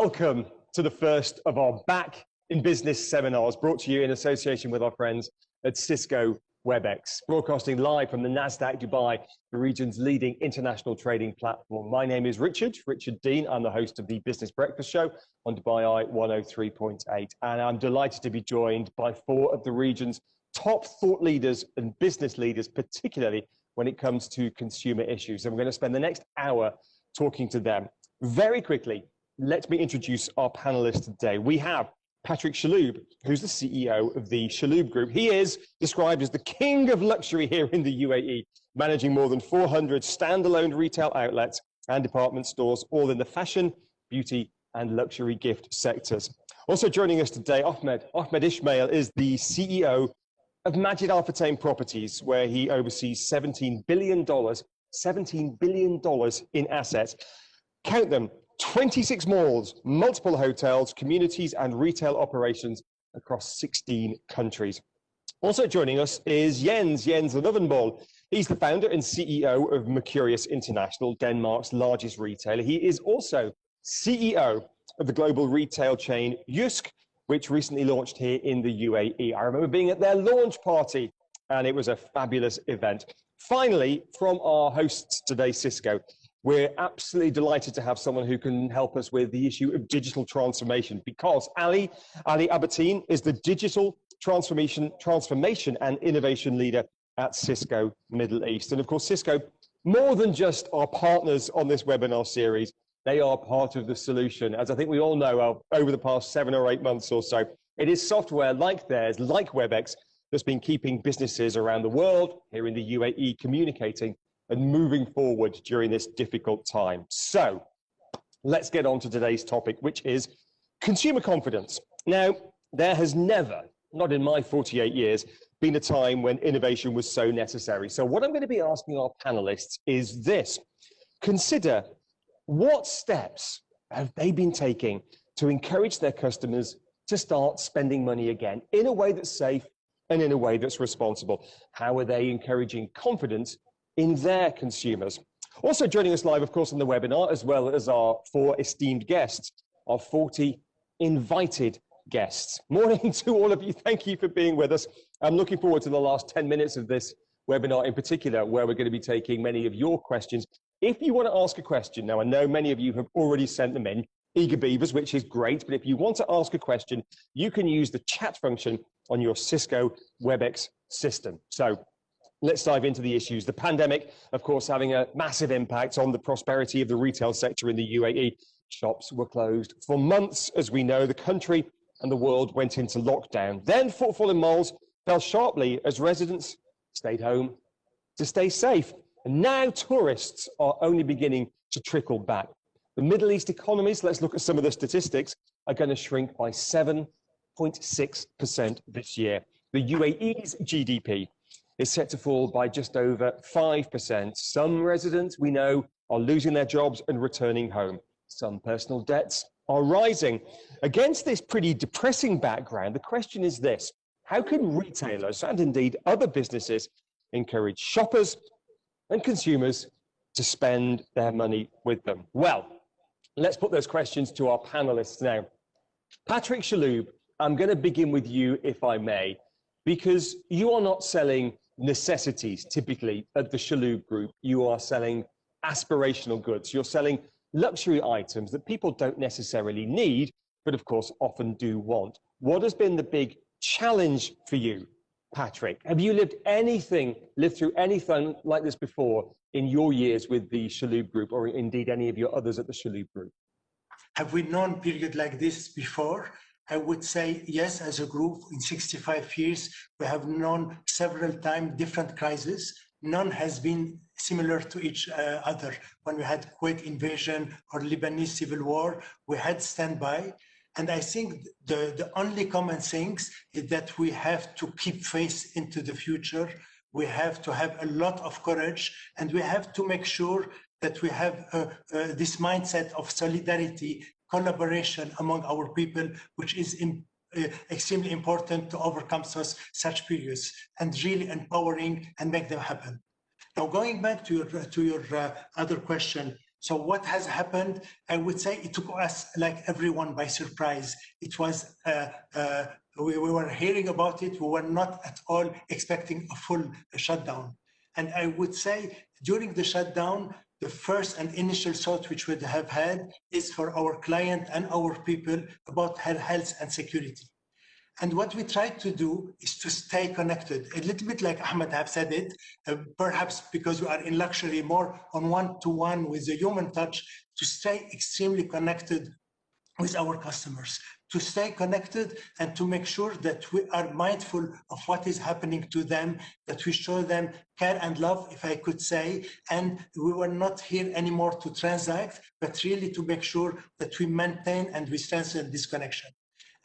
welcome to the first of our Back in Business seminars, brought to you in association with our friends at Cisco WebEx, broadcasting live from the Nasdaq Dubai, the region's leading international trading platform. My name is Richard Dean. I'm the host of the Business Breakfast Show on Dubai Eye 103.8, and I'm delighted to be joined by four of the region's top thought leaders and business leaders, particularly when it comes to consumer issues. And we're going to spend the next hour talking to them. Very quickly, let me introduce our panelists today. We have Patrick Chalhoub, who's the CEO of the Chalhoub Group. He is described as the king of luxury here in the UAE, managing more than 400 standalone retail outlets and department stores, all in the fashion, beauty, and luxury gift sectors. Also joining us today, Ahmed Ismail is the CEO of Majid Al Futtaim Properties, where he oversees $17 billion in assets. Count them, 26 malls, multiple hotels, communities, and retail operations across 16 countries. Also joining us is Jens Lovenvold. He's the founder and CEO of Mercurius International, Denmark's largest retailer. He is also CEO of the global retail chain Jysk, which recently launched here in the UAE. I remember being at their launch party, and it was a fabulous event. Finally, from our hosts today, Cisco, we're absolutely delighted to have someone who can help us with the issue of digital transformation, because Ali Abateen is the digital transformation and innovation leader at Cisco Middle East. And of course, Cisco, more than just our partners on this webinar series, they are part of the solution. As I think we all know, over the past 7 or 8 months or so, it is software like theirs, like WebEx, that's been keeping businesses around the world, here in the UAE, communicating and moving forward during this difficult time. So let's get on to today's topic, which is consumer confidence. Now, there has never, not in my 48 years, been a time when innovation was so necessary. So what I'm going to be asking our panelists is this: consider what steps have they been taking to encourage their customers to start spending money again in a way that's safe and in a way that's responsible. How are they encouraging confidence in their consumers? Also joining us live, of course, on the webinar, as well as our 4 esteemed guests, our 40 invited guests. Morning to all of you. Thank you for being with us. I'm looking forward to the last 10 minutes of this webinar in particular, where we're going to be taking many of your questions. If you want to ask a question, now I know many of you have already sent them in, eager beavers, which is great, but if you want to ask a question, you can use the chat function on your Cisco WebEx system. So let's dive into the issues. The pandemic, of course, having a massive impact on the prosperity of the retail sector in the UAE. Shops were closed for months. As we know, the country and the world went into lockdown. Then footfall in malls fell sharply as residents stayed home to stay safe. And now tourists are only beginning to trickle back. The Middle East economies, let's look at some of the statistics, are going to shrink by 7.6% this year. The UAE's GDP is set to fall by just over 5%. Some residents, we know, are losing their jobs and returning home. Some personal debts are rising. Against this pretty depressing background, the question is this: how can retailers and indeed other businesses encourage shoppers and consumers to spend their money with them? Well, let's put those questions to our panelists now. Patrick Chalhoub, I'm going to begin with you, if I may, because you are not selling necessities typically at the Chalhoub Group. You are selling aspirational goods. You're selling luxury items that people don't necessarily need, but of course often do want. What has been the big challenge for you, Patrick? Have you lived through anything like this before in your years with the Chalhoub Group, or indeed any of your others at the Chalhoub Group? Have we known a period like this before? I would say yes. As a group, in 65 years, we have known several times different crises. None has been similar to each other. When we had Kuwait invasion or Lebanese civil war, we had standby. And I think the only common things is that we have to keep faith into the future. We have to have a lot of courage, and we have to make sure that we have this mindset of solidarity, collaboration among our people, which is extremely important to overcome such periods, and really empowering and make them happen. Now, going back to your other question, So what has happened, I would say it took us, like everyone, by surprise. It was, we were hearing about it. We were not at all expecting a full shutdown. And I would say during the shutdown, the first and initial thought which we have had is for our client and our people about her health and security. And what we try to do is to stay connected, a little bit like Ahmed have said it, perhaps because we are in luxury more on one-to-one with the human touch, to stay extremely connected with our customers, to stay connected and to make sure that we are mindful of what is happening to them, that we show them care and love, if I could say, and we were not here anymore to transact, but really to make sure that we maintain and we strengthen this connection.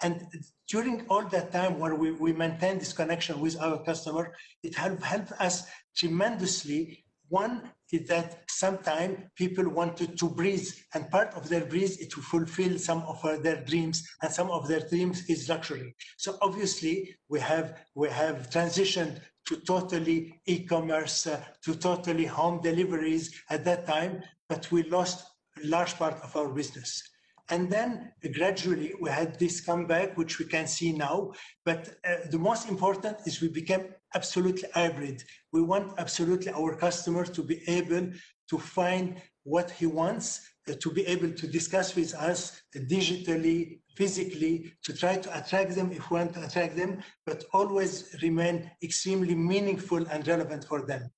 And during all that time where we maintain this connection with our customer, it helped us tremendously. One is that sometimes people wanted to breathe, and part of their breathe is to fulfill some of their dreams, and some of their dreams is luxury. So obviously we have transitioned to totally e-commerce, to totally home deliveries at that time, but we lost a large part of our business. And then gradually we had this comeback, which we can see now. But the most important is we became absolutely hybrid. We want absolutely our customer to be able to find what he wants, to be able to discuss with us digitally, physically, to try to attract them if we want to attract them, but always remain extremely meaningful and relevant for them.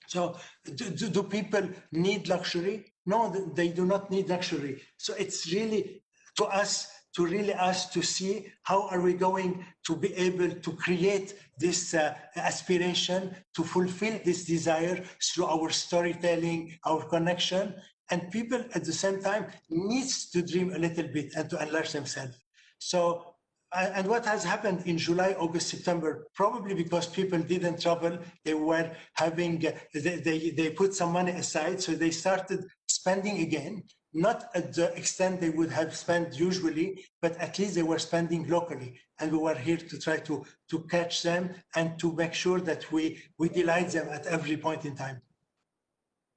So do people need luxury? No, they do not need luxury. So it's really to us to really ask to see how are we going to be able to create this aspiration, to fulfill this desire through our storytelling, our connection, and people at the same time needs to dream a little bit and to enlarge themselves. So and what has happened in July, August, September, probably because people didn't travel, they were having, they put some money aside, so they started spending again, not at the extent they would have spent usually, but at least they were spending locally. And we were here to try to catch them and to make sure that we delight them at every point in time.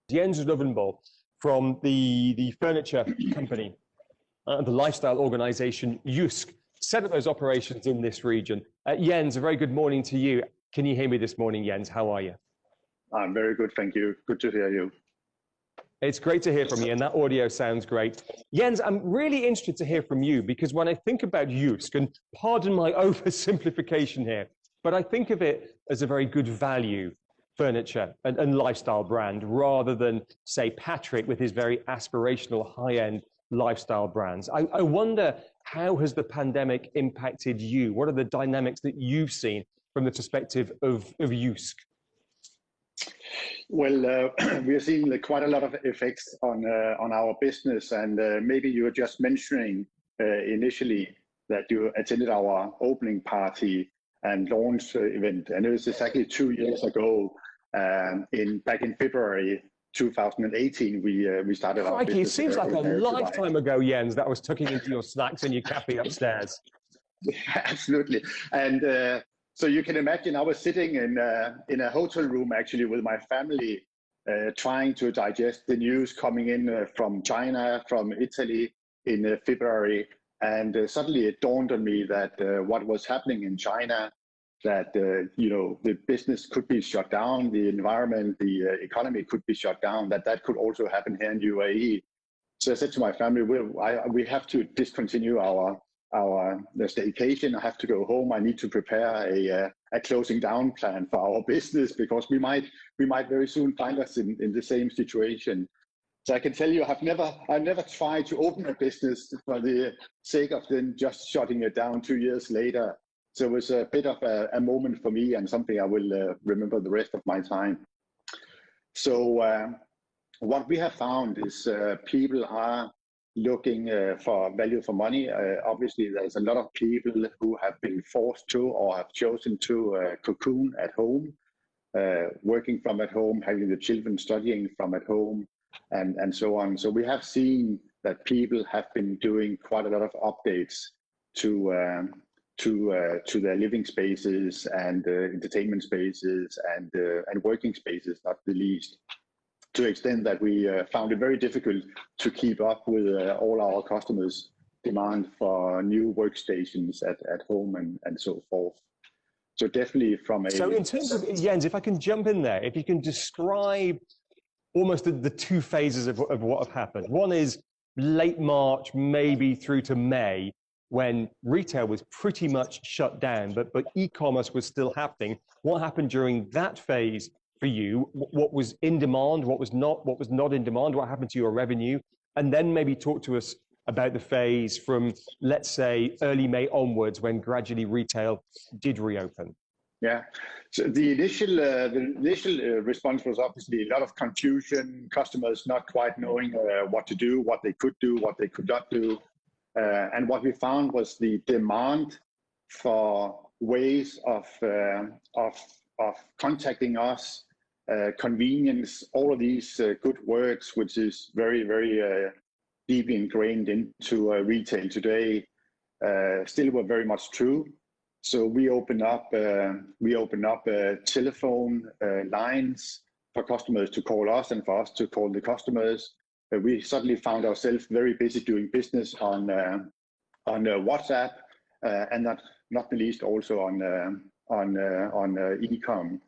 Jens Lovenbol from the furniture company, the lifestyle organization Jysk, set up those operations in this region. Jens, a very good morning to you. Can you hear me this morning, Jens? How are you? I'm very good, thank you. Good to hear you. It's great to hear from you, and that audio sounds great. Jens, I'm really interested to hear from you, because when I think about Jysk, and pardon my oversimplification here, but I think of it as a very good value furniture and lifestyle brand, rather than, say, Patrick with his very aspirational high-end lifestyle brands. I wonder, how has the pandemic impacted you? What are the dynamics that you've seen from the perspective of Jysk? Well, we are seeing quite a lot of effects on our business, and maybe you were just mentioning initially that you attended our opening party and launch event, and it was exactly 2 years ago. Back in February 2018, we started our business. It seems like a lifetime ago, Jens, that was tucking into your snacks and your cafe upstairs. Absolutely, and so you can imagine I was sitting in a hotel room actually with my family, trying to digest the news coming in from China, from Italy in February, and suddenly it dawned on me that what was happening in China, that the business could be shut down, the environment, the economy could be shut down, that could also happen here in UAE. So I said to my family, we have to discontinue our staycation. I have to go home. I need to prepare a closing down plan for our business, because we might very soon find us in the same situation. So I can tell you, I've never tried to open a business for the sake of then just shutting it down 2 years later. So it was a bit of a moment for me, and something I will remember the rest of my time. So what we have found is people are looking for value for money. Obviously, there's a lot of people who have been forced to or have chosen to cocoon at home, working from at home, having the children studying from at home, and so on. So we have seen that people have been doing quite a lot of updates to their living spaces and entertainment spaces and working spaces, not the least, to the extent that we found it very difficult to keep up with all our customers' demand for new workstations at home and so forth. So definitely from a... So in terms of, Jens, if I can jump in there, if you can describe almost the two phases of what have happened. One is late March, maybe through to May, when retail was pretty much shut down, but e-commerce was still happening. What happened during that phase for you? What was in demand? What was not in demand? What happened to your revenue? And then maybe talk to us about the phase from, let's say, early May onwards, when gradually retail did reopen. Yeah, so the initial response was obviously a lot of confusion, customers not quite knowing what to do, what they could do, what they could not do. And what we found was the demand for ways of contacting us, convenience, all of these good words, which is very, very deeply ingrained into retail today, still were very much true. So we open up telephone lines for customers to call us and for us to call the customers. We suddenly found ourselves very busy doing business on WhatsApp, and not the least also on e-com.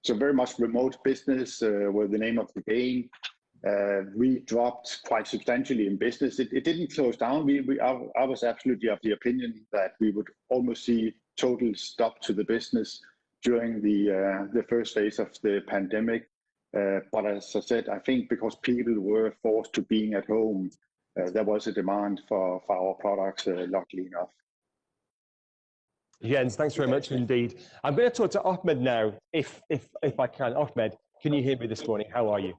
So very much remote business was the name of the game. We dropped quite substantially in business. It didn't close down. I was absolutely of the opinion that we would almost see total stop to the business during the first phase of the pandemic. But as I said, I think because people were forced to being at home, there was a demand for our products, luckily enough. Jens, thanks very much indeed. I'm going to talk to Ahmed now, if I can. Ahmed, can you hear me this morning? How are you?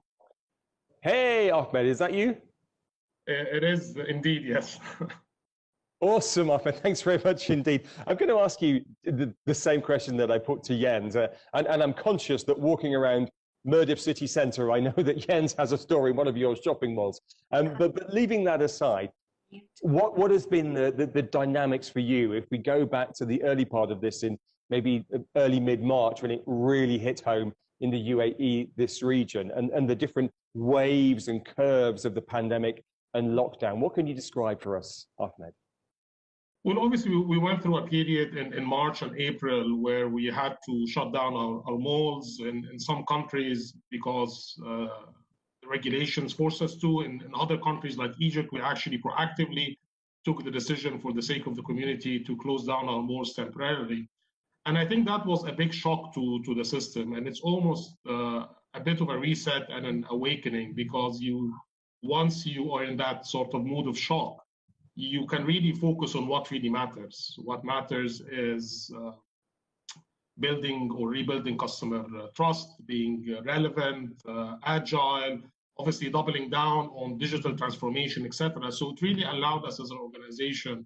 Hey, Ahmed, is that you? It is indeed, yes. Awesome, Ahmed. Thanks very much indeed. I'm going to ask you the same question that I put to Jens, and I'm conscious that walking around Mirdif city centre, I know that Jens has a store in one of your shopping malls. But leaving that aside, what has been the dynamics for you if we go back to the early part of this in maybe early mid-March when it really hit home in the UAE, this region, and the different waves and curves of the pandemic and lockdown? What can you describe for us, Ahmed? Well, obviously, we went through a period in March and April where we had to shut down our malls in some countries because the regulations forced us to. In other countries like Egypt, we actually proactively took the decision for the sake of the community to close down our malls temporarily. And I think that was a big shock to the system. And it's almost a bit of a reset and an awakening, because once you are in that sort of mood of shock, you can really focus on what really matters. What matters is building or rebuilding customer trust, being relevant, agile, obviously doubling down on digital transformation, etc. So it really allowed us as an organization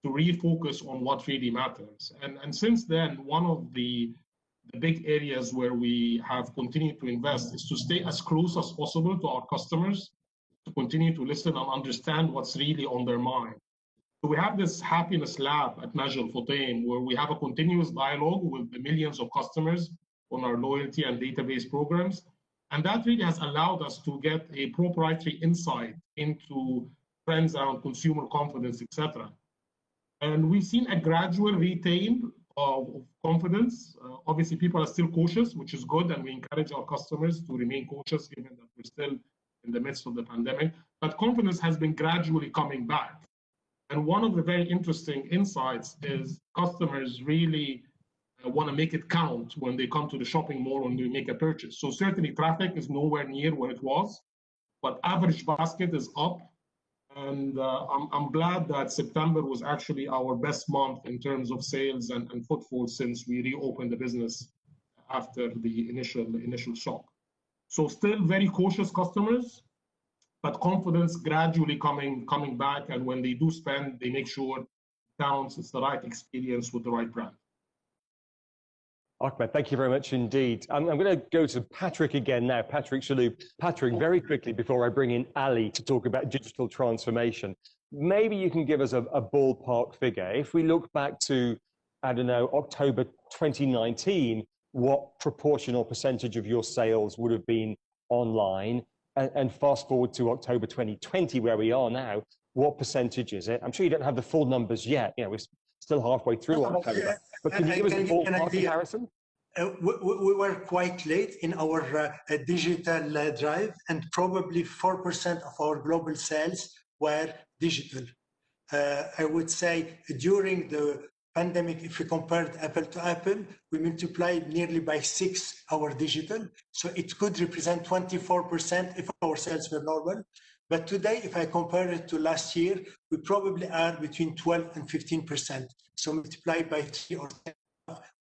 to refocus on what really matters. And since then, one of the big areas where we have continued to invest is to stay as close as possible to our customers, to continue to listen and understand what's really on their mind. So we have this happiness lab at Majid Al Futtaim, where we have a continuous dialogue with the millions of customers on our loyalty and database programs. And that really has allowed us to get a proprietary insight into trends around consumer confidence, etc. And we've seen a gradual retain of confidence. Obviously, people are still cautious, which is good, and we encourage our customers to remain cautious given that we're still in the midst of the pandemic. But confidence has been gradually coming back. And one of the very interesting insights is customers really want to make it count when they come to the shopping mall and they make a purchase. So certainly traffic is nowhere near where it was, but average basket is up. And I'm glad that September was actually our best month in terms of sales and footfall since we reopened the business after the initial shock. So still very cautious customers, but confidence gradually coming back. And when they do spend, they make sure it counts. It's the right experience with the right brand. Ahmed, thank you very much indeed. I'm going to go to Patrick again now, Patrick Chaloub. Patrick, very quickly before I bring in Ali to talk about digital transformation, maybe you can give us a ballpark figure. If we look back to, I don't know, October 2019, what proportional percentage of your sales would have been online? And fast forward to October 2020, where we are now, what percentage is it? I'm sure you don't have the full numbers yet. You know, we're still halfway through October. But can you give us a ballpark comparison? We were quite late in our digital drive, and probably 4% of our global sales were digital. I would say during the pandemic, if we compared apple to apple, we multiplied nearly by 6 our digital. So it could represent 24% if our sales were normal. But today, if I compare it to last year, we probably are between 12 and 15%. So multiplied by 3 or 10,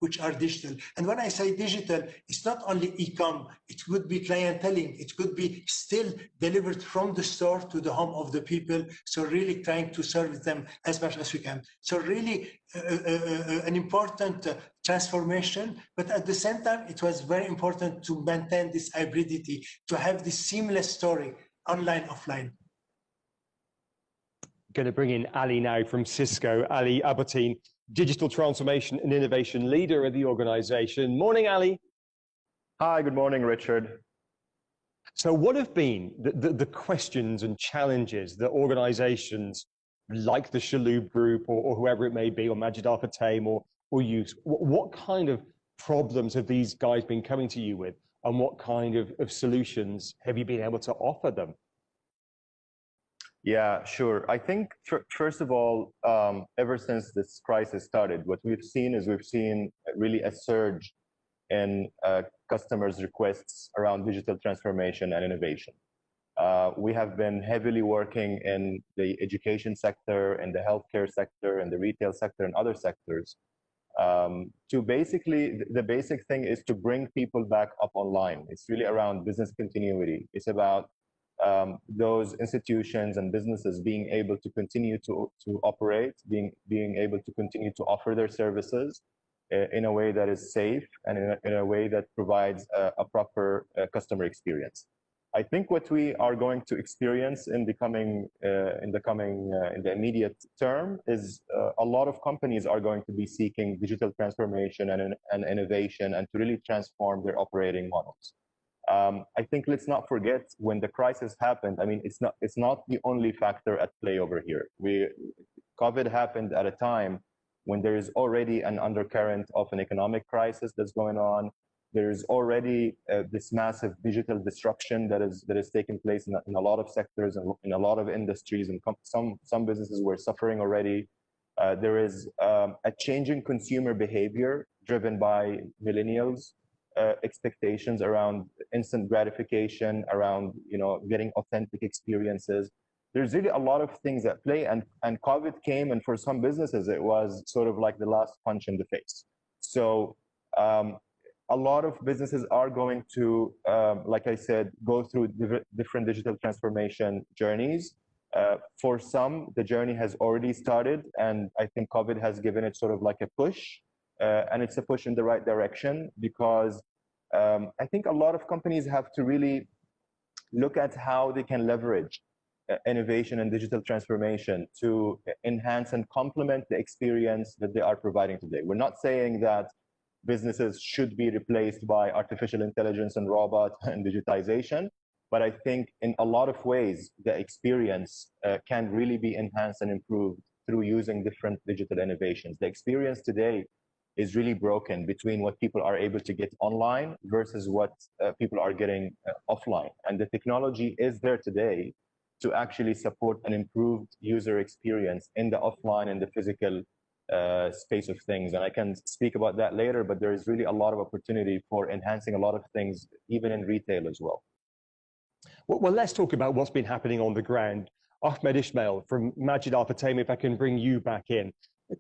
which are digital. And when I say digital, it's not only e-com, it could be clienteling, it could be still delivered from the store to the home of the people. So really trying to serve them as much as we can. So really an important transformation, but at the same time, it was very important to maintain this hybridity, to have this seamless story, online, offline. Going to bring in Ali now from Cisco. Ali Abatin, Digital Transformation and Innovation Leader of the organization. Morning, Ali. Hi, good morning, Richard. So what have been the questions and challenges that organizations like the Shaloub Group or whoever it may be, or Majid Al Futtaim or you, what kind of problems have these guys been coming to you with, and what kind of solutions have you been able to offer them? Yeah, sure. I think, first of all, ever since this crisis started, what we've seen really a surge in customers' requests around digital transformation and innovation. We have been heavily working in the education sector, in the healthcare sector, in the retail sector, and other sectors. To basically, the basic thing is to bring people back up online. It's really around business continuity. It's about those institutions and businesses being able to continue to operate, being able to continue to offer their services in a way that is safe and in a way that provides a proper customer experience. I think what we are going to experience in the immediate term is a lot of companies are going to be seeking digital transformation and innovation, and to really transform their operating models. I think let's not forget, when the crisis happened, I mean, it's not the only factor at play over here. COVID happened at a time when there is already an undercurrent of an economic crisis that's going on. There is already this massive digital disruption that is taking place in a lot of sectors and in a lot of industries, and some businesses were suffering already. There is a changing consumer behavior driven by millennials. Expectations around instant gratification, around getting authentic experiences. There's really a lot of things at play, and COVID came, and for some businesses it was sort of like the last punch in the face. So a lot of businesses are going to, like I said, go through different digital transformation journeys. For some, the journey has already started, and I think COVID has given it sort of like a push. And it's a push in the right direction, because I think a lot of companies have to really look at how they can leverage innovation and digital transformation to enhance and complement the experience that they are providing today. We're not saying that businesses should be replaced by artificial intelligence and robots and digitization, but I think in a lot of ways, the experience can really be enhanced and improved through using different digital innovations. The experience today is really broken between what people are able to get online versus what people are getting offline. And the technology is there today to actually support an improved user experience in the offline and the physical space of things. And I can speak about that later, but there is really a lot of opportunity for enhancing a lot of things, even in retail as well. Well, let's talk about what's been happening on the ground. Ahmed Ismail from Majid Al Futtaim, if I can bring you back in.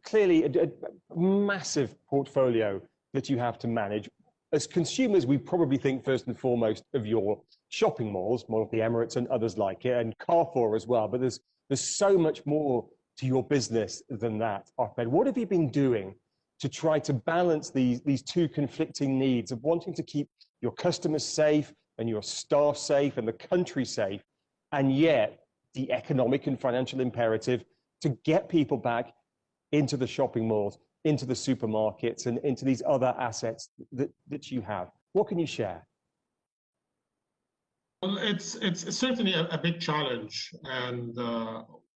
Clearly, a massive portfolio that you have to manage. As consumers, we probably think first and foremost of your shopping malls, Mall of the Emirates and others like it, and Carrefour as well. But there's so much more to your business than that, Ahmed. What have you been doing to try to balance these two conflicting needs of wanting to keep your customers safe and your staff safe and the country safe, and yet the economic and financial imperative to get people back into the shopping malls, into the supermarkets, and into these other assets that you have? What can you share? Well, it's certainly a big challenge, and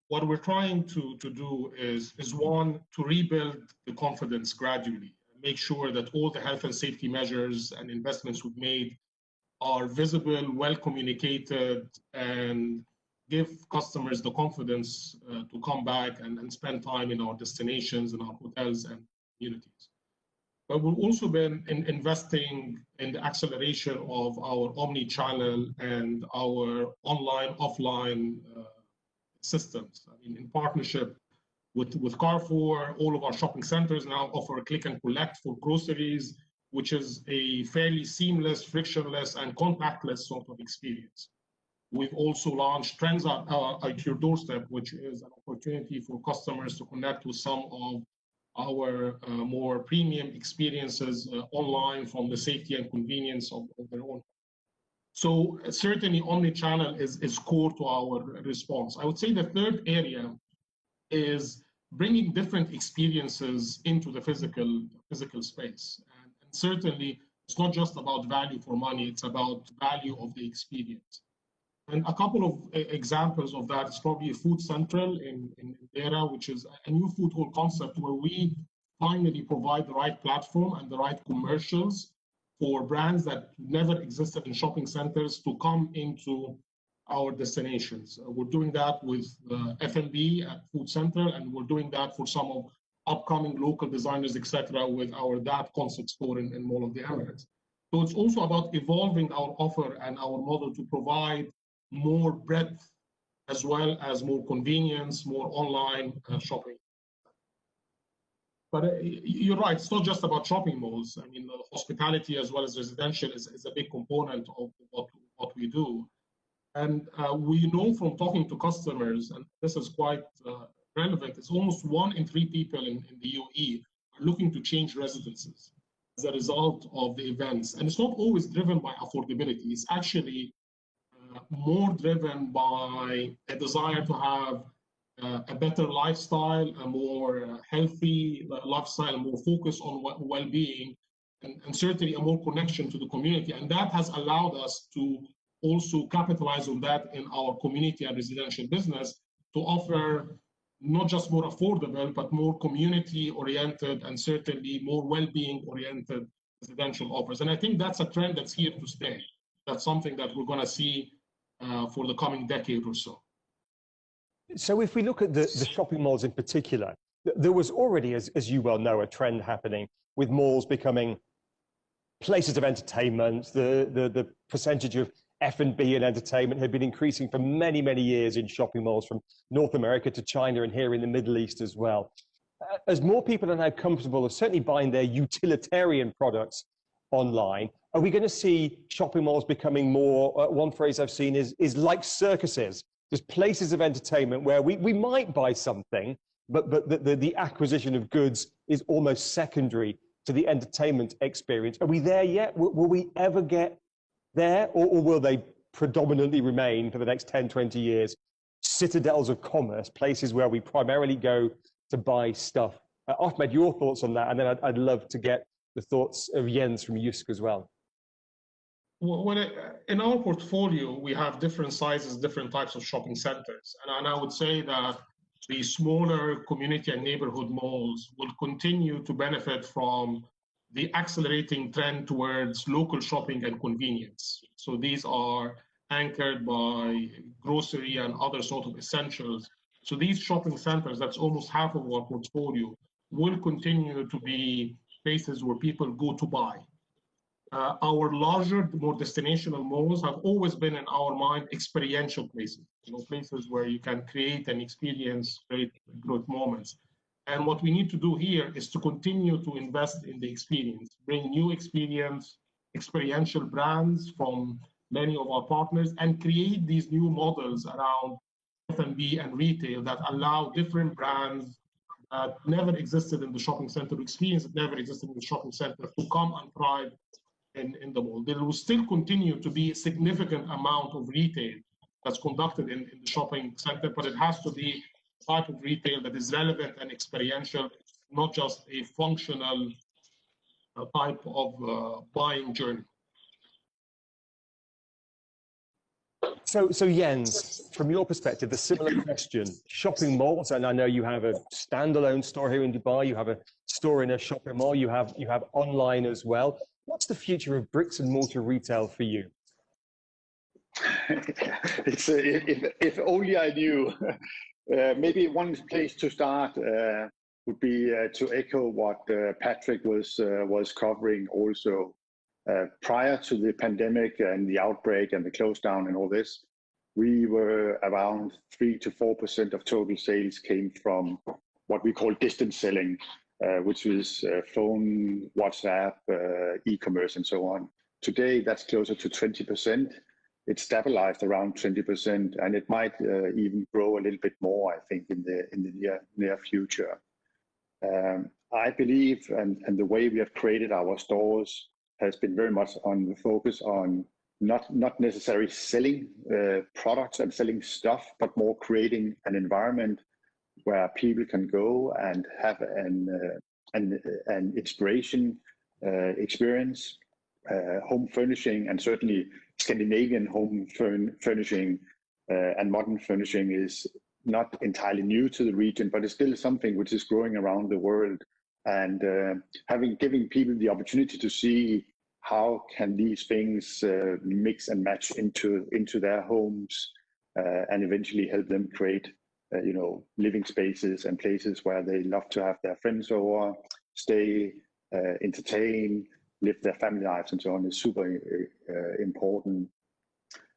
what we're trying to do is one, to rebuild the confidence gradually, make sure that all the health and safety measures and investments we've made are visible, well communicated, and give customers the confidence to come back and spend time in our destinations, in our hotels and communities. But we've also been investing in the acceleration of our omni-channel and our online, offline systems. I mean, in partnership with Carrefour, all of our shopping centers now offer click and collect for groceries, which is a fairly seamless, frictionless, and contactless sort of experience. We've also launched Trends at your doorstep, which is an opportunity for customers to connect with some of our more premium experiences online from the safety and convenience of their own. So certainly omni-channel is core to our response. I would say the third area is bringing different experiences into the physical space. And certainly it's not just about value for money, it's about value of the experience. And a couple of examples of that is probably Food Central in Dera, which is a new food hall concept where we finally provide the right platform and the right commercials for brands that never existed in shopping centers to come into our destinations. We're doing that with F&B at Food Central, and we're doing that for some of upcoming local designers, etc., with our That concept store in Mall of the Emirates. So it's also about evolving our offer and our model to provide more breadth as well as more convenience, more online shopping. But you're right, it's not just about shopping malls. I mean, hospitality as well as residential is a big component of what we do. And we know from talking to customers, and this is quite relevant, it's almost 1 in 3 people in the UAE are looking to change residences as a result of the events. And it's not always driven by affordability. It's actually more driven by a desire to have a better lifestyle, a more healthy lifestyle, a more focus on well-being, and certainly a more connection to the community. And that has allowed us to also capitalize on that in our community and residential business to offer not just more affordable, but more community-oriented and certainly more well-being-oriented residential offers. And I think that's a trend that's here to stay. That's something that we're going to see for the coming decade or so. So if we look at the shopping malls in particular, there was already, as you well know, a trend happening with malls becoming places of entertainment. The percentage of F&B and entertainment had been increasing for many, many years in shopping malls from North America to China and here in the Middle East as well. As more people are now comfortable of certainly buying their utilitarian products online, are we going to see shopping malls becoming more, one phrase I've seen is like circuses, just places of entertainment where we might buy something, but the acquisition of goods is almost secondary to the entertainment experience. Are we there yet? Will we ever get there, or will they predominantly remain for the next 10, 20 years citadels of commerce, places where we primarily go to buy stuff? Ahmed, your thoughts on that, and then I'd love to get the thoughts of Jens from Jysk as well. Well, in our portfolio, we have different sizes, different types of shopping centers. And I would say that the smaller community and neighborhood malls will continue to benefit from the accelerating trend towards local shopping and convenience. So these are anchored by grocery and other sort of essentials. So these shopping centers, that's almost half of our portfolio, will continue to be places where people go to buy. Our larger, more destinational malls have always been, in our mind, experiential places, places where you can create and experience great moments. And what we need to do here is to continue to invest in the experience, bring new experiential brands from many of our partners, and create these new models around F&B and retail that allow different brands that never existed in the shopping center, experience that never existed in the shopping center, to come and thrive in the mall. There will still continue to be a significant amount of retail that's conducted in the shopping center, but it has to be a type of retail that is relevant and experiential, not just a functional type of buying journey. So Jens, from your perspective, a similar question, shopping malls, and I know you have a standalone store here in Dubai, you have a store in a shopping mall, you have online as well. What's the future of bricks and mortar retail for you? It's if only I knew. Maybe one place to start would be to echo what Patrick was covering also. Prior to the pandemic and the outbreak and the close down and all this, we were around 3 to 4% of total sales came from what we call distance selling, which is phone, WhatsApp, e-commerce, and so on. Today, that's closer to 20%. It's stabilized around 20%, and it might even grow a little bit more, I think, in the near future. I believe, and the way we have created our stores has been very much on the focus on not necessarily selling products and selling stuff, but more creating an environment where people can go and have an inspiration experience. Home furnishing, and certainly Scandinavian home furnishing and modern furnishing is not entirely new to the region, but it's still something which is growing around the world. And giving people the opportunity to see how can these things mix and match into their homes, and eventually help them create living spaces and places where they love to have their friends over, stay, entertain, live their family lives, and so on, is super important.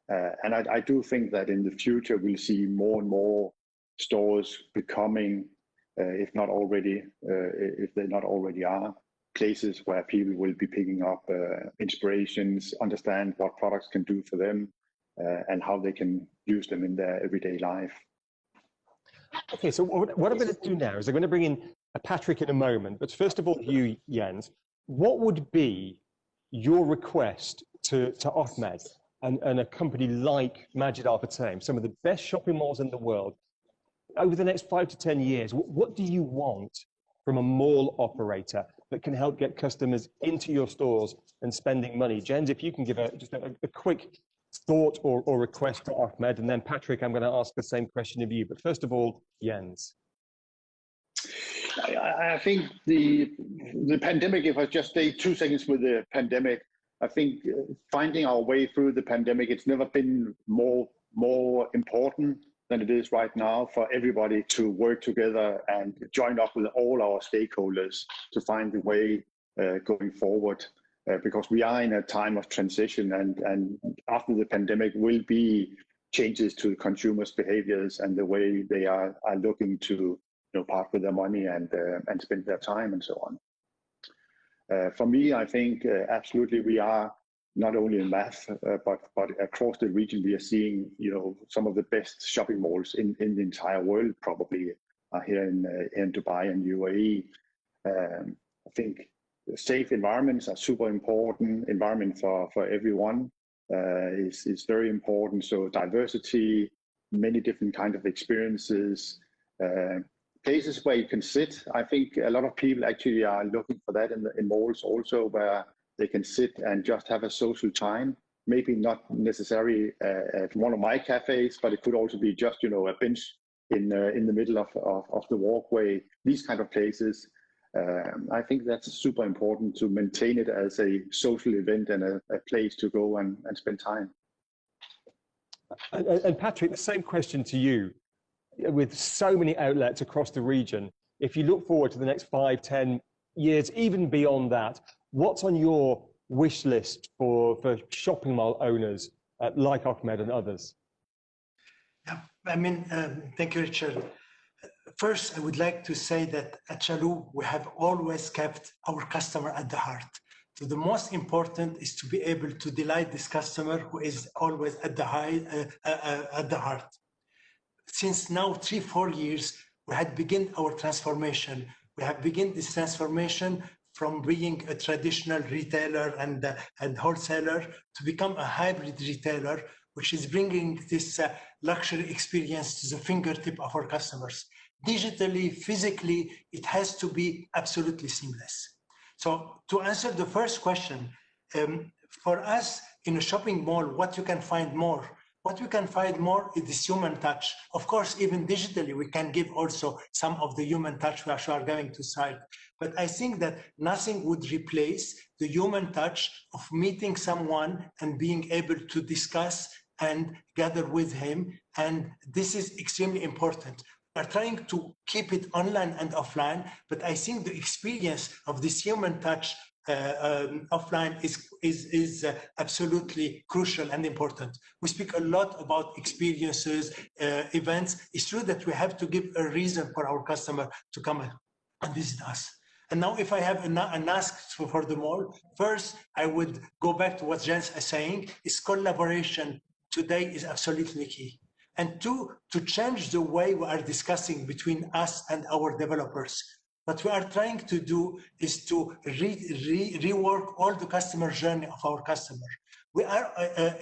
And I do think that in the future we'll see more and more stores becoming, if they're not already are, places where people will be picking up inspirations, understand what products can do for them, and how they can use them in their everyday life. Okay, so what I'm going to do now is I'm going to bring in Patrick in a moment, but first of all, you, Jens, what would be your request to Ahmed and a company like Majid Al Futtaim, some of the best shopping malls in the world, over the next 5 to 10 years? What do you want from a mall operator that can help get customers into your stores and spending money? Jens, if you can give just a quick thought or request to Ahmed, and then Patrick, I'm going to ask the same question of you. But first of all, Jens. I think the pandemic, if I just stay 2 seconds with the pandemic, I think finding our way through the pandemic, it's never been more important than it is right now for everybody to work together and join up with all our stakeholders to find the way going forward. Because we are in a time of transition, and after the pandemic will be changes to consumers' behaviors and the way they are looking to part with their money and spend their time and so on. For me, I think absolutely we are not only in Math, but across the region we are seeing some of the best shopping malls in the entire world, probably here in Dubai and UAE. I think safe environments are super important. Environment for everyone is very important. So diversity, many different kinds of experiences. Places where you can sit. I think a lot of people actually are looking for that in malls also, where they can sit and just have a social time. Maybe not necessarily at one of my cafes, but it could also be just a bench in the middle of the walkway. These kind of places. I think that's super important to maintain it as a social event and a place to go and spend time. And Patrick, the same question to you. With so many outlets across the region, if you look forward to the next 5, 10 years, even beyond that, what's on your wish list for shopping mall owners like Ahmed and others? Yeah, I mean, thank you, Richard. First, I would like to say that at Chalhoub, we have always kept our customer at the heart. So the most important is to be able to delight this customer who is always at the heart. Since now 3-4 years, we had begun our transformation. We have begun this transformation from being a traditional retailer and wholesaler to become a hybrid retailer, which is bringing this luxury experience to the fingertip of our customers. Digitally, physically, it has to be absolutely seamless. So to answer the first question, for us in a shopping mall, what you can find more? What we can find more is this human touch. Of course, even digitally, we can give also some of the human touch which we are going to cite. But I think that nothing would replace the human touch of meeting someone and being able to discuss and gather with him. And this is extremely important. We are trying to keep it online and offline, but I think the experience of this human touch offline is absolutely crucial and important. We speak a lot about experiences, events. It's true that we have to give a reason for our customer to come and visit us. And now if I have an ask for them all, first, I would go back to what Jens is saying, is collaboration today is absolutely key. And two, to change the way we are discussing between us and our developers. What we are trying to do is to rework all the customer journey of our customer. We are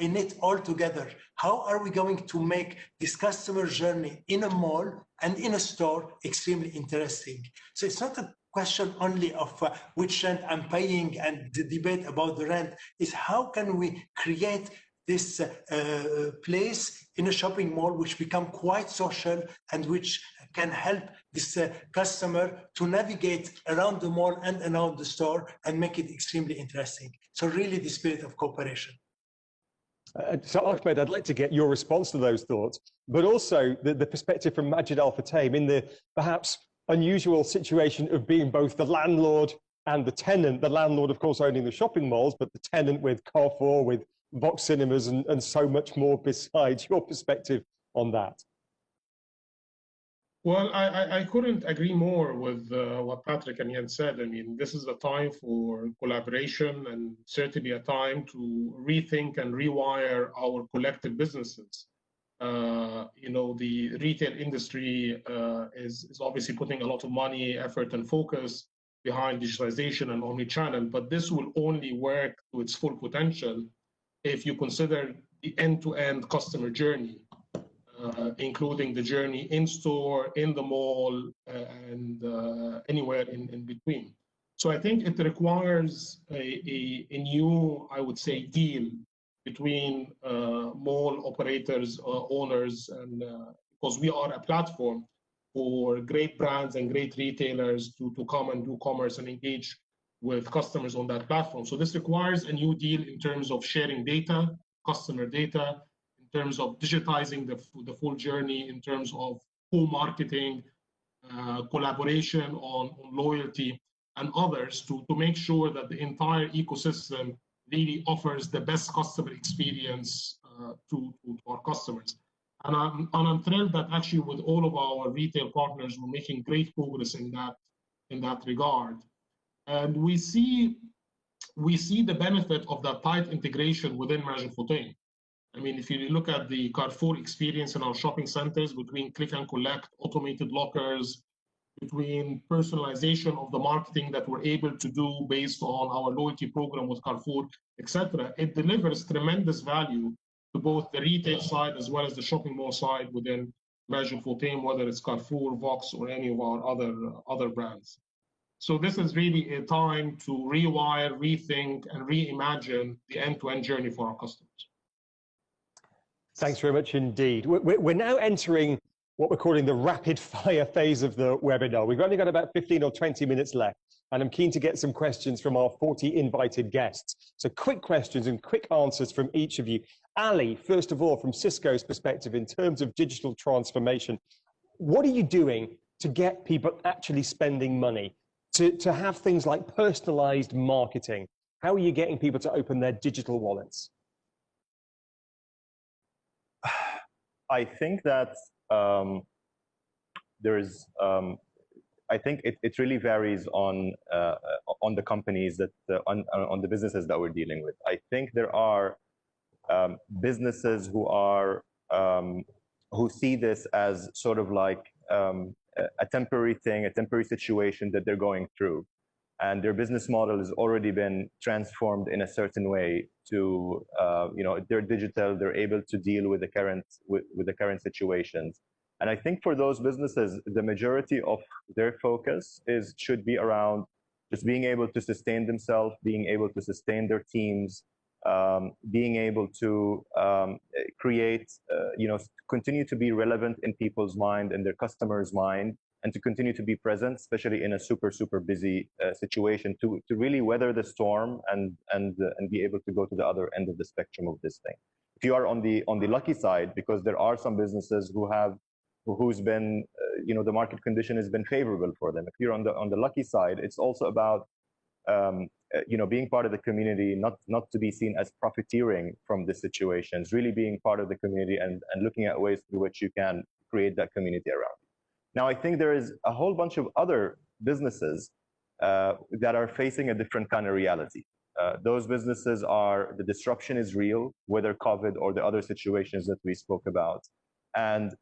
in it all together. How are we going to make this customer journey in a mall and in a store extremely interesting? So it's not a question only of which rent I'm paying, and the debate about the rent is how can we create this place in a shopping mall which become quite social and which can help this customer to navigate around the mall and around the store and make it extremely interesting. So really the spirit of cooperation. So Ahmed, I'd like to get your response to those thoughts, but also the perspective from Majid Al Futtaim in the perhaps unusual situation of being both the landlord and the tenant. The landlord, of course, owning the shopping malls, but the tenant with Carrefour, with Vox Cinemas and so much more besides. Your perspective on that? Well, I couldn't agree more with what Patrick and Jens said. I mean, this is a time for collaboration and certainly a time to rethink and rewire our collective businesses. You know, the retail industry is obviously putting a lot of money, effort, and focus behind digitalization and omni-channel, but this will only work to its full potential if you consider the end-to-end customer journey. Including the journey in store, in the mall, and anywhere in between. So I think it requires a new, I would say, deal between mall operators, owners, and because we are a platform for great brands and great retailers to come and do commerce and engage with customers on that platform. So this requires a new deal in terms of sharing data, customer data, in terms of digitizing the full journey, in terms of co-marketing, collaboration on loyalty and others to make sure that the entire ecosystem really offers the best customer experience to our customers. And I'm thrilled that actually with all of our retail partners, we're making great progress in that regard. And we see the benefit of that tight integration within Majid Futtaim. I mean, if you look at the Carrefour experience in our shopping centers between click and collect, automated lockers, between personalization of the marketing that we're able to do based on our loyalty program with Carrefour, etc., it delivers tremendous value to both the retail side as well as the shopping mall side within Majid Futtaim, whether it's Carrefour, Vox, or any of our other brands. So this is really a time to rewire, rethink, and reimagine the end-to-end journey for our customers. Thanks very much indeed. We're now entering what we're calling the rapid fire phase of the webinar. We've only got about 15 or 20 minutes left, and I'm keen to get some questions from our 40 invited guests. So quick questions and quick answers from each of you. Ali, first of all, from Cisco's perspective, in terms of digital transformation, what are you doing to get people actually spending money, to have things like personalized marketing? How are you getting people to open their digital wallets? I think that I think it really varies on the companies that on the businesses that we're dealing with. I think there are businesses who see this as sort of like a temporary thing, a temporary situation that they're going through, and their business model has already been transformed in a certain way to, you know, they're digital, they're able to deal with the current situations. And I think for those businesses, the majority of their focus should be around just being able to sustain themselves, being able to sustain their teams, being able to create, continue to be relevant in people's mind and their customers' mind, and to continue to be present, especially in a super, super busy situation, to really weather the storm and be able to go to the other end of the spectrum of this thing. If you are on the lucky side, because there are some businesses who's been, the market condition has been favorable for them. If you're on the lucky side, it's also about being part of the community, not to be seen as profiteering from the situations, really being part of the community and looking at ways through which you can create that community around you. Now, I think there is a whole bunch of other businesses that are facing a different kind of reality. Those businesses the disruption is real, whether COVID or the other situations that we spoke about. And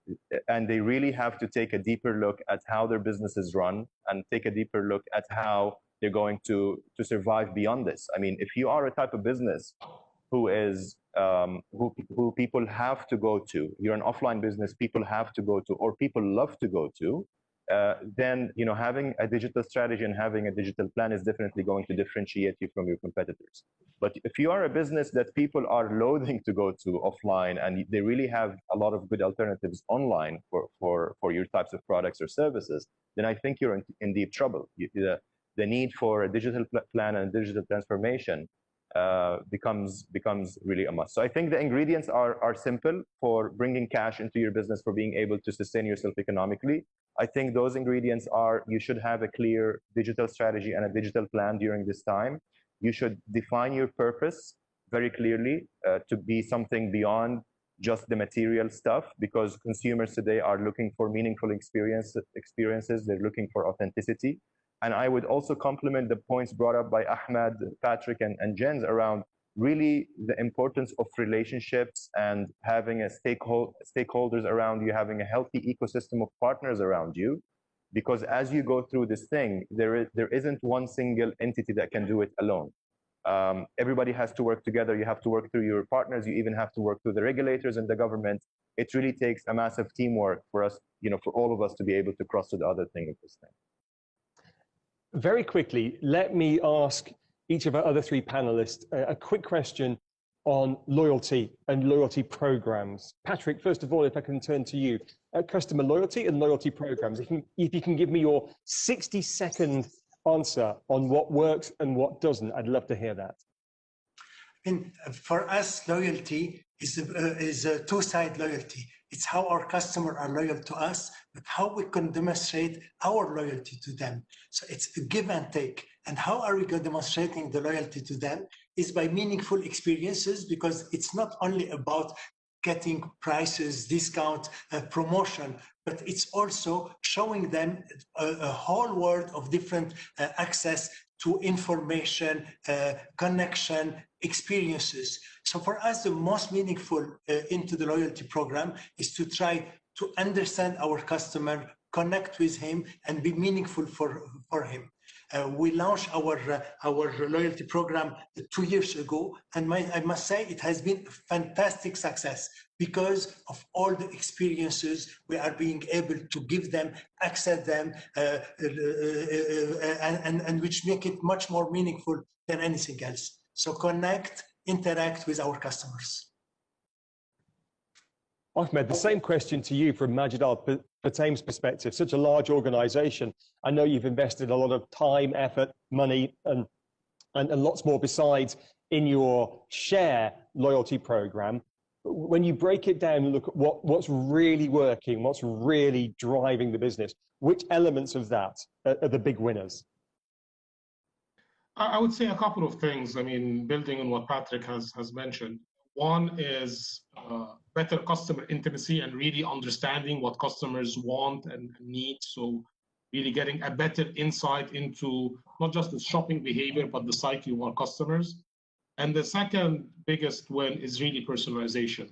they really have to take a deeper look at how their businesses run and take a deeper look at how they're going to survive beyond this. I mean, if you are a type of business who people have to go to, you're an offline business people have to go to, or people love to go to, then having a digital strategy and having a digital plan is definitely going to differentiate you from your competitors. But if you are a business that people are loathing to go to offline and they really have a lot of good alternatives online for your types of products or services, then I think you're in deep trouble. The need for a digital plan and digital transformation becomes really a must. So I think the ingredients are simple for bringing cash into your business, for being able to sustain yourself economically. I think those ingredients are, you should have a clear digital strategy and a digital plan during this time. You should define your purpose very clearly to be something beyond just the material stuff, because consumers today are looking for meaningful experiences. They're looking for authenticity. And I would also complement the points brought up by Ahmed, Patrick, and Jens around really the importance of relationships and having stakeholders around you, having a healthy ecosystem of partners around you. Because as you go through this thing, there isn't one single entity that can do it alone. Everybody has to work together. You have to work through your partners. You even have to work through the regulators and the government. It really takes a massive teamwork for us, for all of us to be able to cross to the other thing of this thing. Very quickly, let me ask each of our other three panelists a quick question on loyalty and loyalty programs. Patrick, first of all, if I can turn to you, customer loyalty and loyalty programs. If you can give me your 60-second answer on what works and what doesn't, I'd love to hear that. And for us, loyalty is a two-sided loyalty. It's how our customers are loyal to us, but how we can demonstrate our loyalty to them. So it's a give and take. And how are we demonstrating the loyalty to them is by meaningful experiences, because it's not only about getting prices, discount, promotion, but it's also showing them a whole world of different access to information, connection, experiences. So for us, the most meaningful into the loyalty program is to try to understand our customer, connect with him, and be meaningful for him. We launched our loyalty program 2 years ago, and I must say it has been a fantastic success because of all the experiences we are being able to give them, access them, and which make it much more meaningful than anything else. So connect, interact with our customers. Ahmed, the same question to you from Majid Al Futtaim's perspective. Such a large organization. I know you've invested a lot of time, effort, money, and lots more besides in your share loyalty program. When you break it down and look at what's really working, what's really driving the business, which elements of that are the big winners? I would say a couple of things. I mean, building on what Patrick has mentioned. One is better customer intimacy and really understanding what customers want and need. So really getting a better insight into not just the shopping behavior, but the psyche of our customers. And the second biggest win is really personalization.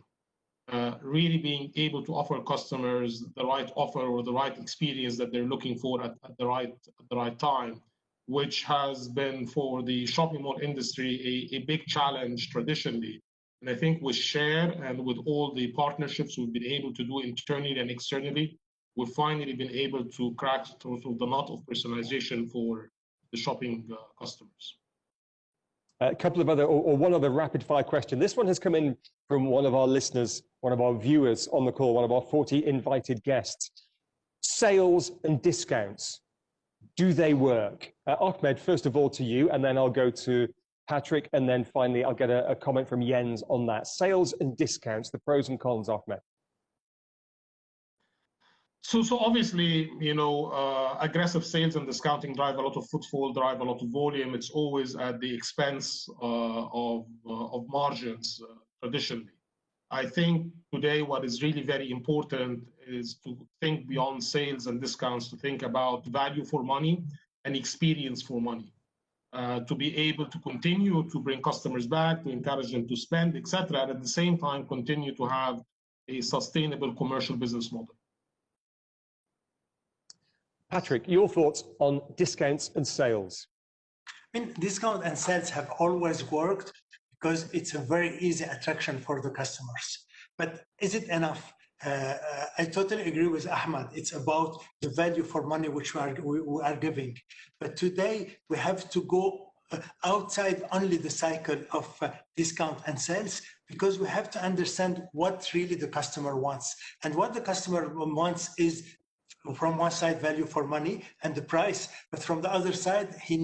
Really being able to offer customers the right offer or the right experience that they're looking for at the right time, which has been for the shopping mall industry a big challenge traditionally. And I think with Share and with all the partnerships we've been able to do internally and externally, we've finally been able to crack through the knot of personalization for the shopping customers. A couple of other, or one other rapid fire question. This one has come in from one of our listeners, one of our viewers on the call, one of our 40 invited guests. Sales and discounts, do they work? Ahmed, first of all to you, and then I'll go to Patrick, and then finally I'll get a comment from Jens on that. Sales and discounts, the pros and cons, Ahmed. So obviously, aggressive sales and discounting drive a lot of footfall, drive a lot of volume. It's always at the expense of margins traditionally. I think today what is really very important is to think beyond sales and discounts, to think about value for money and experience for money, to be able to continue to bring customers back, to encourage them to spend, etc., and at the same time continue to have a sustainable commercial business model. Patrick, your thoughts on discounts and sales? I mean, discount and sales have always worked because it's a very easy attraction for the customers. But is it enough? I totally agree with Ahmed. It's about the value for money which we are giving. But today we have to go outside only the cycle of discount and sales, because we have to understand what really the customer wants. And what the customer wants is, from one side, value for money and the price, but from the other side, he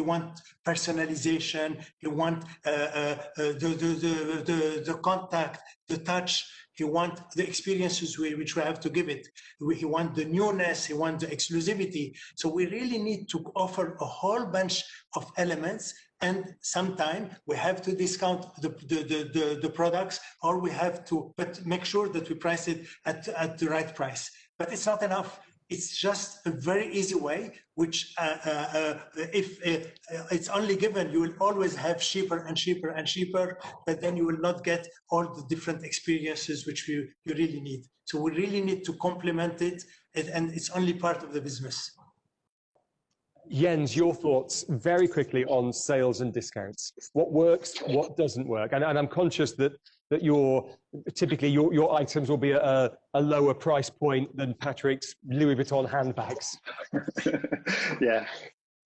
wants personalization, he wants the contact, the touch, he wants the experiences which we have to give it. He wants the newness, he wants the exclusivity. So we really need to offer a whole bunch of elements, and sometimes we have to discount the products, or we have to make sure that we price it at the right price. But it's not enough. It's just a very easy way, which if it's only given, you will always have cheaper and cheaper and cheaper, but then you will not get all the different experiences which you really need. So we really need to complement it, and it's only part of the business. Jens, your thoughts very quickly on sales and discounts. What works, what doesn't work? And I'm conscious that typically your items will be at a lower price point than Patrick's Louis Vuitton handbags. Yeah,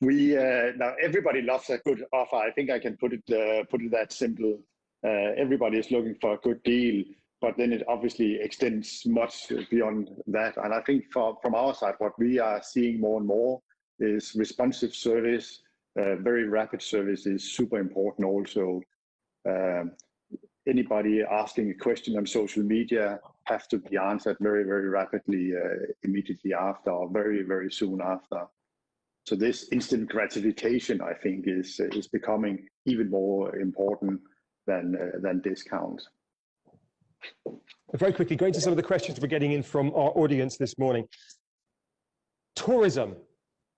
now everybody loves a good offer. I think I can put it that simple. Everybody is looking for a good deal, but then it obviously extends much beyond that. And I think from our side, what we are seeing more and more is responsive service. Very rapid service is super important also. Anybody asking a question on social media have to be answered very, very rapidly, immediately after, or very, very soon after. So this instant gratification, I think, is becoming even more important than discount. Very quickly, going to some of the questions we're getting in from our audience this morning. Tourism.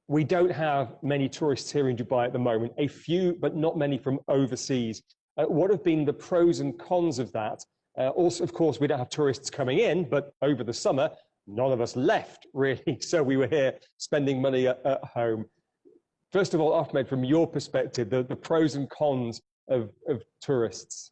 We don't have many tourists here in Dubai at the moment, a few, but not many from overseas. What have been the pros and cons of that? Also, of course, we don't have tourists coming in, but over the summer, none of us left, really. So we were here spending money at home. First of all, Ahmed, from your perspective, the pros and cons of tourists.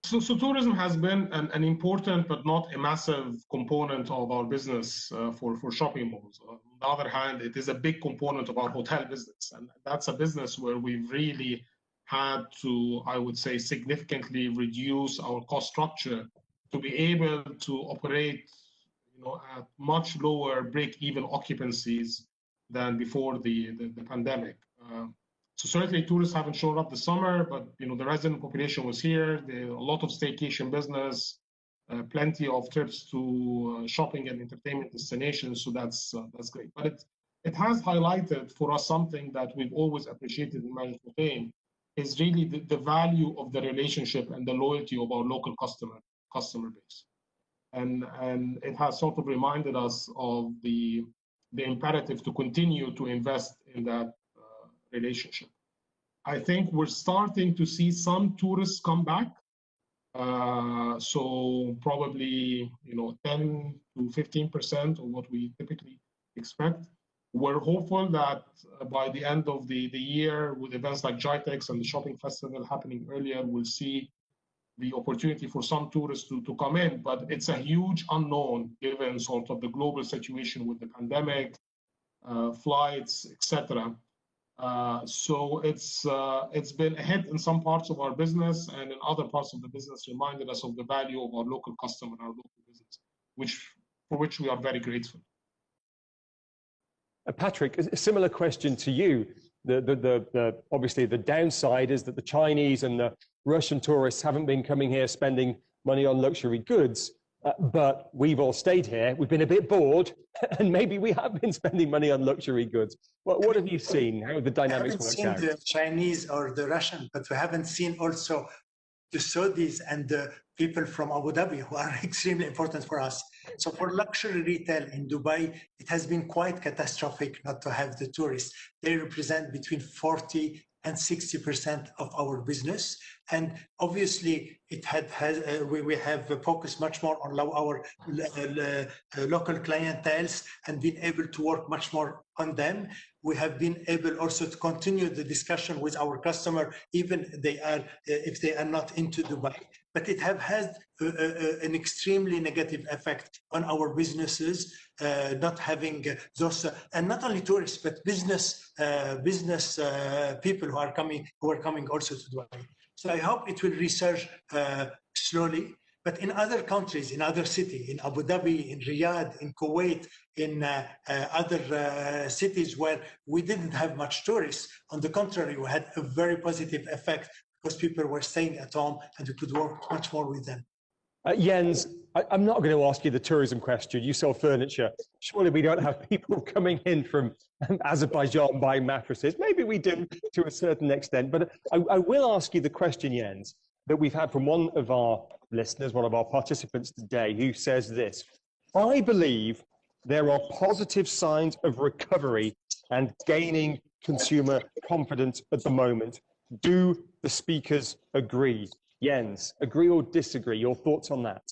So tourism has been an important but not a massive component of our business for shopping malls. On the other hand, it is a big component of our hotel business. And that's a business where we've really had to, I would say, significantly reduce our cost structure to be able to operate at much lower break-even occupancies than before the pandemic. So certainly tourists haven't shown up this summer, but the resident population was here. There a lot of staycation business, plenty of trips to shopping and entertainment destinations. So that's great. But it has highlighted for us something that we've always appreciated in Management Fame, is really the value of the relationship and the loyalty of our local customer base. And it has sort of reminded us of the imperative to continue to invest in that relationship. I think we're starting to see some tourists come back. So probably 10 to 15% of what we typically expect. We're hopeful that by the end of the year, with events like GITEX and the shopping festival happening earlier, we'll see the opportunity for some tourists to come in. But it's a huge unknown given sort of the global situation with the pandemic, flights, etc. So it's been a hit in some parts of our business, and in other parts of the business reminded us of the value of our local customer, our local business, for which we are very grateful. Patrick, a similar question to you. Obviously the downside is that the Chinese and the Russian tourists haven't been coming here spending money on luxury goods, but we've all stayed here. We've been a bit bored, and maybe we have been spending money on luxury goods. What have you seen? How have the dynamics worked out? We haven't seen the Chinese or the Russian, but we haven't seen also the Saudis and the people from Abu Dhabi, who are extremely important for us. So for luxury retail in Dubai, it has been quite catastrophic not to have the tourists. They represent between 40 and 60% of our business. And obviously, we have focused much more on our local clienteles and been able to work much more on them. We have been able also to continue the discussion with our customer, even if they are not into Dubai. But it have had an extremely negative effect on our businesses, not having those, and not only tourists, but business people who are coming also to Dubai. So I hope it will resurge slowly. But in other countries, in other cities, in Abu Dhabi, in Riyadh, in Kuwait, in other cities where we didn't have much tourists, on the contrary, we had a very positive effect because people were staying at home and we could work much more with them. Jens, I'm not going to ask you the tourism question. You sell furniture. Surely we don't have people coming in from Azerbaijan buying mattresses. Maybe we do to a certain extent. But I will ask you the question, Jens, that we've had from one of our listeners, one of our participants today, who says this: I believe there are positive signs of recovery and gaining consumer confidence at the moment. Do the speakers agree? Jens, agree or disagree? Your thoughts on that?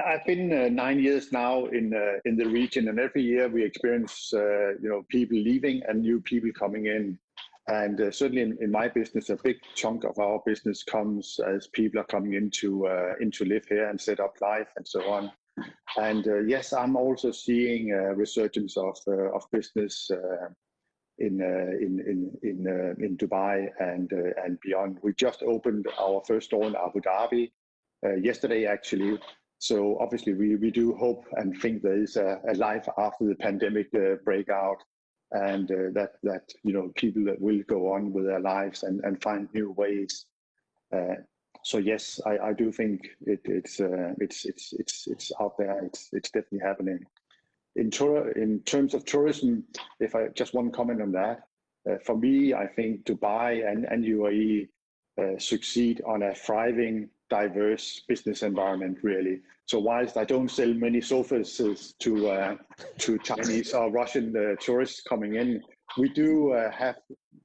I've been 9 years now in the region, and every year we experience people leaving and new people coming in. And certainly in my business, a big chunk of our business comes as people are coming in to live here and set up life and so on. And yes, I'm also seeing a resurgence of business in Dubai and beyond. We just opened our first store in Abu Dhabi yesterday, actually. So obviously we do hope and think there is a life after the pandemic breakout, and that people that will go on with their lives and find new ways. So yes, I do think it's out there. It's definitely happening. In terms of tourism, if I just one comment on that, for me, I think Dubai and UAE succeed on a thriving, diverse business environment, really. So whilst I don't sell many sofas to Chinese or Russian tourists coming in, we do have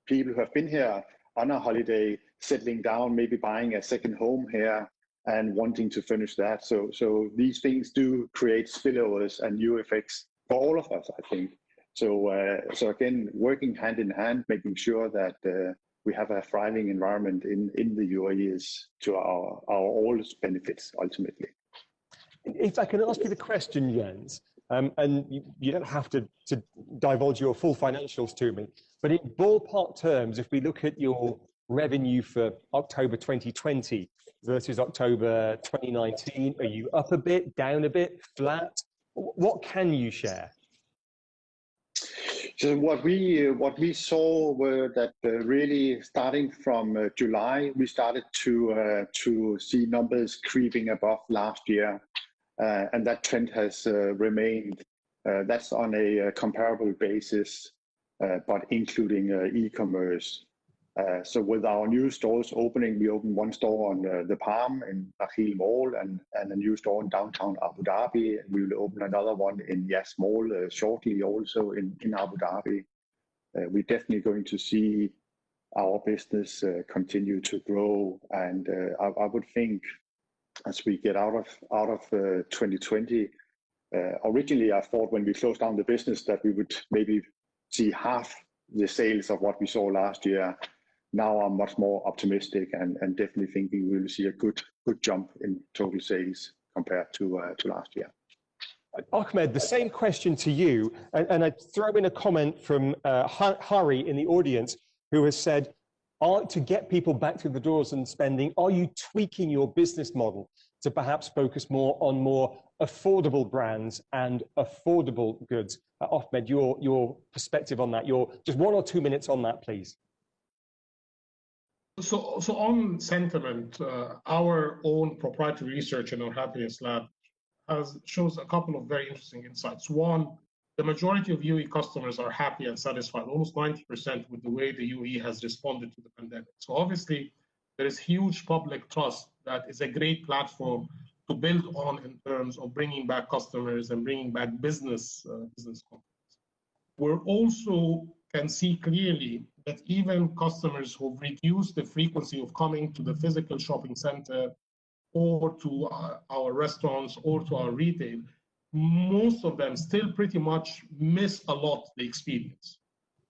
people who have been here on a holiday, settling down, maybe buying a second home here and wanting to finish that. So these things do create spillovers and new effects for all of us, I think. So again, working hand in hand, making sure that we have a thriving environment in the UAE is to our all's benefits, ultimately. If I can ask you the question, Jens, and you don't have to divulge your full financials to me, but in ballpark terms, if we look at your revenue for October 2020 versus October 2019, are you up a bit, down a bit, flat? What can you share? So what we saw were that really starting from July, we started to see numbers creeping above last year, and that trend has remained. That's on a comparable basis, but including e-commerce. So with our new stores opening, we opened one store on the Palm in Nakheel Mall and a new store in downtown Abu Dhabi. We will open another one in Yas Mall shortly, also in Abu Dhabi. We're definitely going to see our business continue to grow, and I would think as we get out of 2020. Originally, I thought when we closed down the business that we would maybe see half the sales of what we saw last year. Now I'm much more optimistic and definitely thinking we will see a good jump in total sales compared to last year. Ahmed, the same question to you, and I'd throw in a comment from Hari in the audience, who has said, to get people back through the doors and spending, are you tweaking your business model to perhaps focus more on more affordable brands and affordable goods? Ahmed, your perspective on that, just 1 or 2 minutes on that, please. So on sentiment, our own proprietary research in our Happiness Lab shows a couple of very interesting insights. One, the majority of UAE customers are happy and satisfied, almost 90% with the way the UAE has responded to the pandemic. So obviously, there is huge public trust that is a great platform to build on in terms of bringing back customers and bringing back business confidence. We're also can see clearly that even customers who've reduced the frequency of coming to the physical shopping center or to our restaurants or to our retail, most of them still pretty much miss a lot the experience.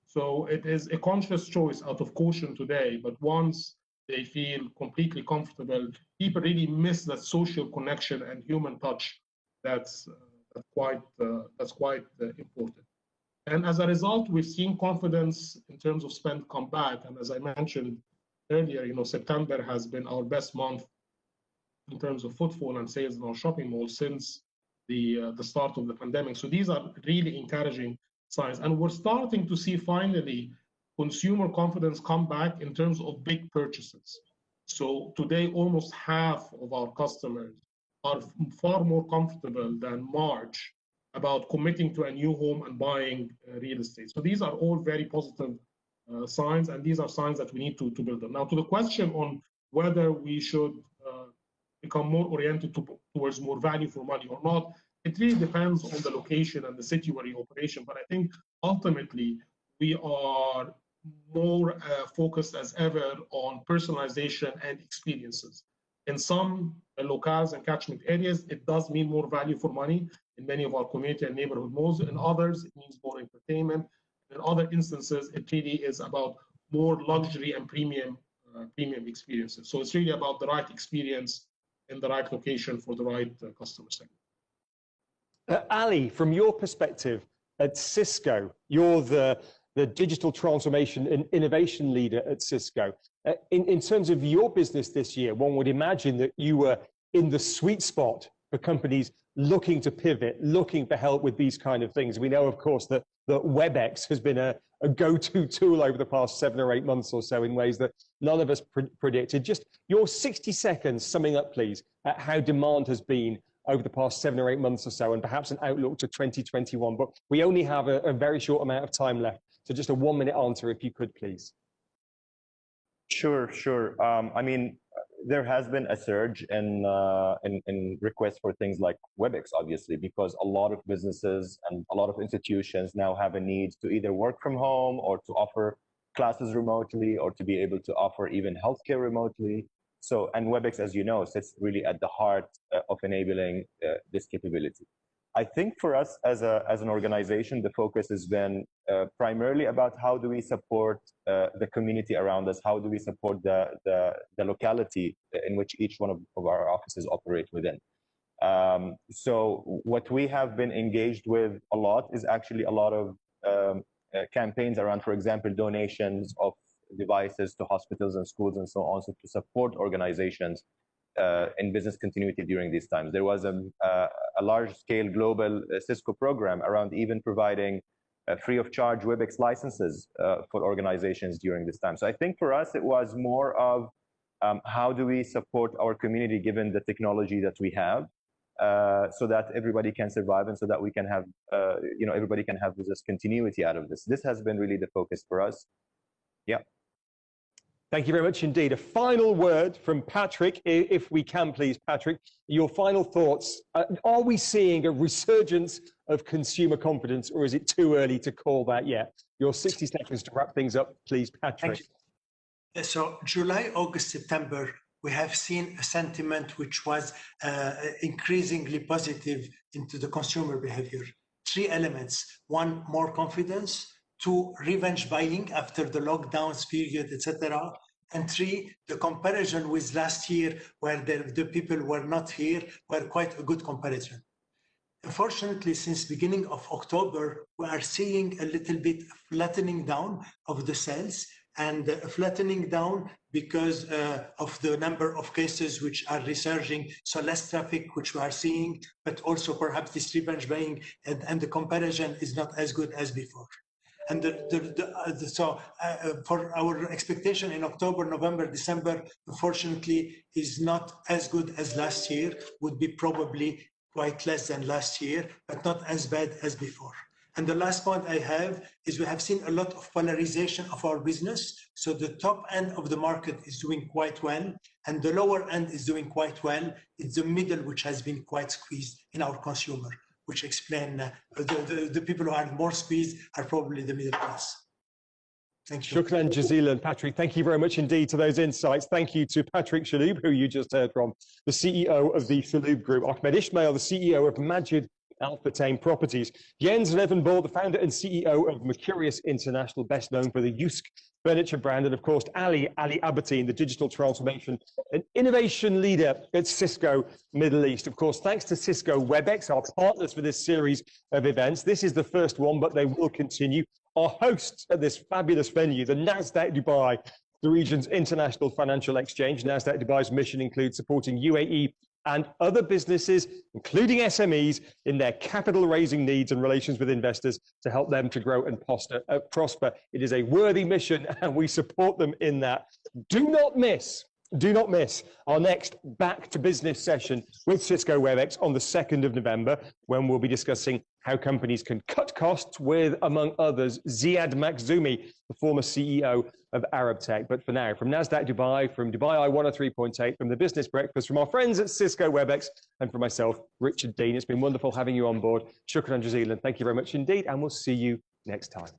So it is a conscious choice out of caution today, but once they feel completely comfortable, people really miss that social connection and human touch that's quite important. And as a result, we've seen confidence in terms of spend come back. And as I mentioned earlier, September has been our best month in terms of footfall and sales in our shopping malls since the start of the pandemic. So these are really encouraging signs. And we're starting to see finally consumer confidence come back in terms of big purchases. So today, almost half of our customers are far more comfortable than March about committing to a new home and buying real estate. So these are all very positive signs, and these are signs that we need to build on. Now, to the question on whether we should become more oriented towards more value for money or not, it really depends on the location and the city where you operation. But I think ultimately we are more focused as ever on personalization and experiences. In some locales and catchment areas, it does mean more value for money in many of our community and neighborhood malls. In others, it means more entertainment. In other instances, it really is about more luxury and premium experiences. So it's really about the right experience in the right location for the right customer segment. Ali, from your perspective at Cisco, you're the digital transformation and innovation leader at Cisco. In terms of your business this year, one would imagine that you were in the sweet spot for companies looking to pivot, looking for help with these kind of things. We know, of course, that WebEx has been a go-to tool over the past 7 or 8 months or so in ways that none of us predicted. Just your 60 seconds summing up, please, at how demand has been over the past 7 or 8 months or so, and perhaps an outlook to 2021. But we only have a very short amount of time left. So just a 1-minute answer, if you could, please. Sure. I mean, there has been a surge in requests for things like WebEx, obviously, because a lot of businesses and a lot of institutions now have a need to either work from home or to offer classes remotely or to be able to offer even healthcare remotely. So, and WebEx, as you know, sits really at the heart of enabling this capability. I think for us as an organization, the focus has been primarily about how do we support the community around us, how do we support the locality in which each one of our offices operate within. So what we have been engaged with a lot is actually a lot of campaigns around, for example, donations of devices to hospitals and schools and so on, so to support organizations in business continuity during these times. There was a large-scale global Cisco program around even providing free of charge WebEx licenses for organizations during this time. So I think for us, it was more of how do we support our community given the technology that we have, so that everybody can survive and so that we can have, everybody can have business continuity out of this. This has been really the focus for us. Yeah. Thank you very much indeed. A final word from Patrick, if we can please, Patrick, your final thoughts. Are we seeing a resurgence of consumer confidence, or is it too early to call that yet? Your 60 seconds to wrap things up, please, Patrick. So July, August, September, we have seen a sentiment which was increasingly positive into the consumer behavior. 3 elements: 1, more confidence; 2, revenge buying after the lockdowns period, etc. And 3, the comparison with last year, where the people were not here, were quite a good comparison. Unfortunately, since beginning of October, we are seeing a little bit flattening down of the sales, and flattening down because of the number of cases which are resurging, so less traffic which we are seeing, but also perhaps this revenge buying, and the comparison is not as good as before. And for our expectation in October, November, December, unfortunately, is not as good as last year, would be probably quite less than last year, but not as bad as before. And the last point I have is we have seen a lot of polarization of our business. So the top end of the market is doing quite well, and the lower end is doing quite well. It's the middle which has been quite squeezed in our consumer, which explain the people who are more squeezed are probably the middle class. Thank you. Shukran jazilan, Patrick. Thank you very much indeed to those insights. Thank you to Patrick Shaloub, who you just heard from, the CEO of the Shaloub Group, Ahmed Ismail, the CEO of Majid Al Futtaim Properties, Jens Levenborg, the founder and CEO of Mercurius International, best known for the Yusk furniture brand, and of course Ali Abbateen, the digital transformation and innovation leader at Cisco Middle East. Of course, thanks to Cisco WebEx, our partners for this series of events. This is the first one, but they will continue. Our hosts at this fabulous venue, the Nasdaq Dubai, the region's international financial exchange. Nasdaq Dubai's mission includes supporting UAE and other businesses, including SMEs, in their capital raising needs and relations with investors to help them to grow and prosper. It is a worthy mission, and we support them in that. Do not miss our next Back to Business session with Cisco WebEx on the 2nd of November, when we'll be discussing how companies can cut costs with, among others, Ziad Makhzoumi, the former CEO of Arab Tech. But for now, from Nasdaq Dubai, from Dubai I 103.8, from the Business Breakfast, from our friends at Cisco WebEx, and from myself, Richard Dean, it's been wonderful having you on board. Shukran jazilan. Thank you very much indeed, and we'll see you next time.